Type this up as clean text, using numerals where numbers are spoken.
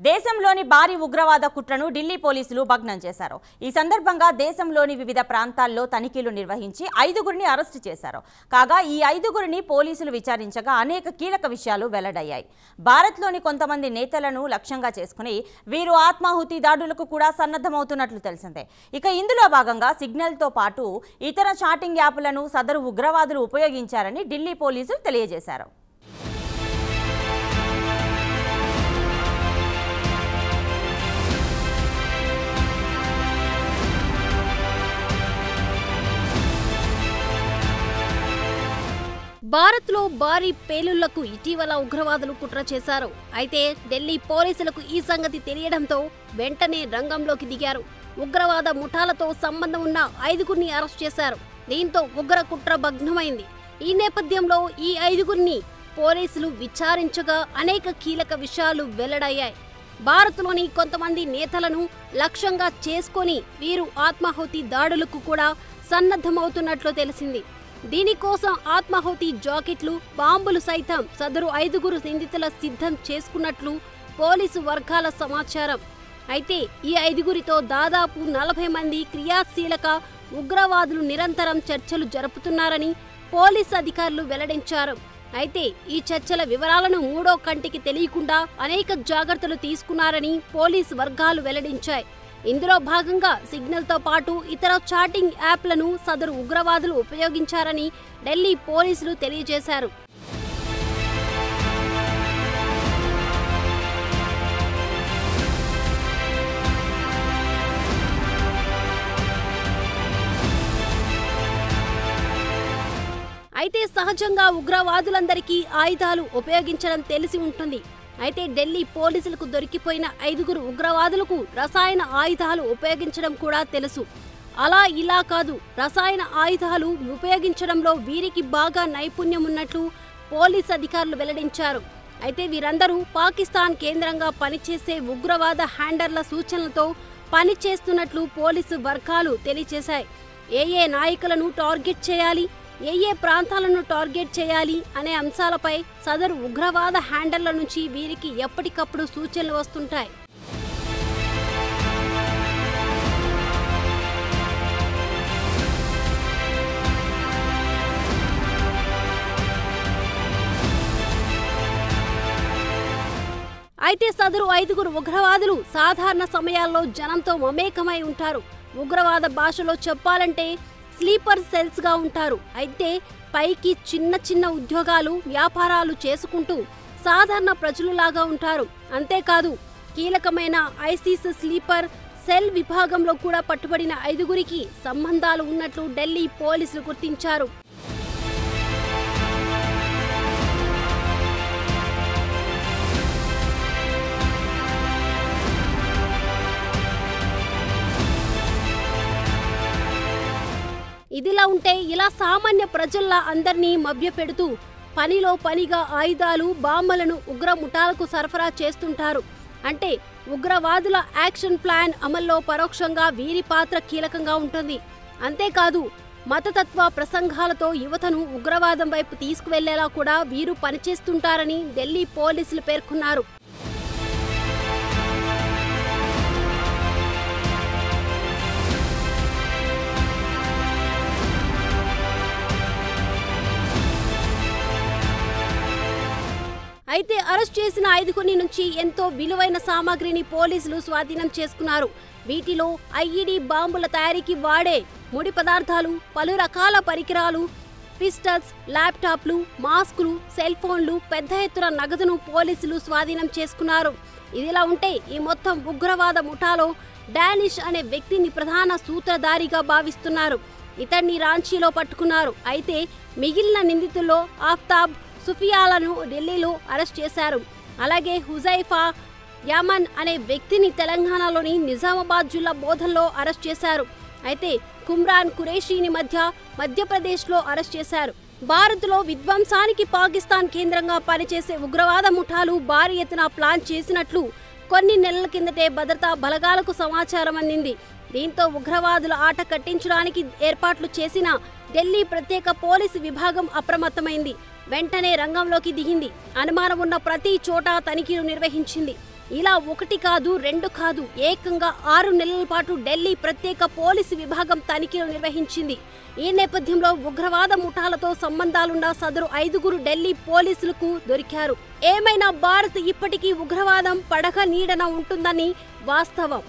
దేశంలోని భారీ ఉగ్రవాద కుట్రను ఢిల్లీ పోలీసులు భగ్నం చేశారు. ఈ సందర్భంగా దేశంలోని వివిధ ప్రాంతాల్లో తనిఖీలు నిర్వహించి 5గురిని అరెస్టు చేశారు. కాగా ఈ 5గురిని పోలీసులు విచారించగా అనేక కీలక విషయాలు వెల్లడయ్యాయి. భారత్లోని కొంతమంది నేతలను లక్ష్యంగా చేసుకుని వీరు ఆత్మాహుతి దాడులకు కూడా సన్నద్ధమవుతున్నట్లు తెలిసిందే. ఇక ఇందులో భాగంగా సిగ్నల్తో పాటు ఇతర చాటింగ్ యాప్లను సదరు ఉగ్రవాదులు ఉపయోగించారని ఢిల్లీ పోలీసులు తెలియజేశారు. భారత్లో భారీ పేలుళ్లకు ఇటీవల ఉగ్రవాదులు కుట్ర చేశారు. అయితే ఢిల్లీ పోలీసులకు ఈ సంగతి తెలియడంతో వెంటనే రంగంలోకి దిగారు. ఉగ్రవాద ముఠాలతో సంబంధం ఉన్న 5గురిని అరెస్ట్ చేశారు. దీంతో ఉగ్ర కుట్ర భగ్నమైంది. ఈ నేపథ్యంలో ఈ 5గురిని పోలీసులు విచారించగా అనేక కీలక విషయాలు వెల్లడయ్యాయి. భారత్లోని కొంతమంది నేతలను లక్ష్యంగా చేసుకొని వీరు ఆత్మాహుతి దాడులకు కూడా సన్నద్ధమవుతున్నట్లు తెలిసింది. దీనికోసం ఆత్మాహుతి జాకెట్లు, బాంబులు సైతం సదరు 5గురు నిందితుల సిద్ధం చేసుకున్నట్లు పోలీసు వర్గాల సమాచారం. అయితే ఈ 5గురితో దాదాపు 40 మంది క్రియాశీలక ఉగ్రవాదులు నిరంతరం చర్చలు జరుపుతున్నారని పోలీసు అధికారులు వెల్లడించారు. అయితే ఈ చర్చల వివరాలను మూడో కంటికి తెలియకుండా అనేక జాగ్రత్తలు తీసుకున్నారని పోలీసు వర్గాలు వెల్లడించాయి. ఇందులో భాగంగా సిగ్నల్తో పాటు ఇతర చాటింగ్ యాప్లను సదరు ఉగ్రవాదులు ఉపయోగించారని ఢిల్లీ పోలీసులు తెలియజేశారు. అయితే సహజంగా ఉగ్రవాదులందరికీ ఆయుధాలు ఉపయోగించడం తెలిసి ఉంటుంది. అయితే ఢిల్లీ పోలీసులకు దొరికిపోయిన 5గురు ఉగ్రవాదులకు రసాయన ఆయుధాలు ఉపయోగించడం కూడా తెలుసు. అలా ఇలా కాదు, రసాయన ఆయుధాలు ఉపయోగించడంలో వీరికి బాగా నైపుణ్యం ఉన్నట్లు పోలీసు అధికారులు వెల్లడించారు. అయితే వీరందరూ పాకిస్తాన్ కేంద్రంగా పనిచేసే ఉగ్రవాద హ్యాండర్ల సూచనలతో పనిచేస్తున్నట్లు పోలీసు వర్గాలు తెలియజేశాయి. ఏ నాయకులను టార్గెట్ చేయాలి, ఏ ప్రాంతాలను టార్గెట్ చేయాలి అనే అంశాలపై సదరు ఉగ్రవాద హ్యాండర్ల నుంచి వీరికి ఎప్పటికప్పుడు సూచనలు వస్తుంటాయి. అయితే సదరు 5గురు ఉగ్రవాదులు సాధారణ సమయాల్లో జనంతో మమేకమై ఉంటారు. ఉగ్రవాద భాషలో చెప్పాలంటే స్లీపర్ సెల్స్ గా ఉంటారు. అయితే పైకి చిన్న చిన్న ఉద్యోగాలు, వ్యాపారాలు చేసుకుంటూ సాధారణ ప్రజలులాగా ఉంటారు. అంతేకాదు కీలకమైన ఐసిస్ స్లీపర్ సెల్ విభాగంలో కూడా పట్టుబడిన 5గురికి సంబంధాలు ఉన్నట్లు ఢిల్లీ పోలీసులు గుర్తించారు. ఇదిలా ఉంటే ఇలా సామాన్య ప్రజల్లా అందరినీ మభ్యపెడుతూ పనిలో పనిగా ఆయుధాలు, బాంబులను ఉగ్ర ముఠాలకు సరఫరా చేస్తుంటారు. అంటే ఉగ్రవాదుల యాక్షన్ ప్లాన్ అమల్లో పరోక్షంగా వీరి పాత్ర కీలకంగా ఉంటుంది. అంతేకాదు మతతత్వ ప్రసంగాలతో యువతను ఉగ్రవాదం వైపు తీసుకువెళ్లేలా కూడా వీరు పనిచేస్తుంటారని ఢిల్లీ పోలీసులు పేర్కొన్నారు. అయితే అరెస్ట్ చేసిన 5గురి నుంచి ఎంతో విలువైన సామాగ్రిని పోలీసులు స్వాధీనం చేసుకున్నారు. వీటిలో ఐఈడీ బాంబుల తయారీకి వాడే ముడి పదార్థాలు, పలు రకాల పరికరాలు, పిస్టల్స్, ల్యాప్టాప్లు, మాస్కులు, సెల్ ఫోన్లు, పెద్ద ఎత్తున నగదును పోలీసులు స్వాధీనం చేసుకున్నారు. ఇదిలా ఉంటే ఈ మొత్తం ఉగ్రవాద ముఠాలో డానిష్ అనే వ్యక్తిని ప్రధాన సూత్రధారిగా భావిస్తున్నారు. ఇతన్ని రాంచీలో పట్టుకున్నారు. అయితే మిగిలిన నిందితుల్లో ఆఫ్తాబ్, సుఫియాలను ఢిల్లీలో అరెస్ట్ చేశారు. అలాగే హుజైఫా యామన్ అనే వ్యక్తిని తెలంగాణలోని నిజామాబాద్ జిల్లా బోధల్లో అరెస్ట్ చేశారు. అయితే కుమ్రాన్ ఖురేషీని మధ్యప్రదేశ్లో అరెస్ట్ చేశారు. భారత్లో విధ్వంసానికి పాకిస్తాన్ కేంద్రంగా పనిచేసే ఉగ్రవాద ముఠాలు భారీ ఎత్తున ప్లాన్ చేసినట్లు కొన్ని నెలల కిందటే భద్రతా బలగాలకు సమాచారం అందింది. దీంతో ఉగ్రవాదుల ఆట కట్టించడానికి ఏర్పాట్లు చేసిన ఢిల్లీ ప్రత్యేక పోలీసు విభాగం అప్రమత్తమైంది. వెంటనే రంగంలోకి దిగింది. అనుమానం ఉన్న ప్రతి చోట తనిఖీలు నిర్వహించింది. ఇలా ఒకటి కాదు, రెండు కాదు, ఏకంగా 6 నెలల పాటు ఢిల్లీ ప్రత్యేక పోలీసు విభాగం తనిఖీలు నిర్వహించింది. ఈ నేపథ్యంలో ఉగ్రవాద ముఠాలతో సంబంధాలున్న సదరు 5గురు ఢిల్లీ పోలీసులకు దొరికారు. ఏమైనా భారత్ ఇప్పటికీ ఉగ్రవాదం పడక నీడన ఉంటుందని వాస్తవం.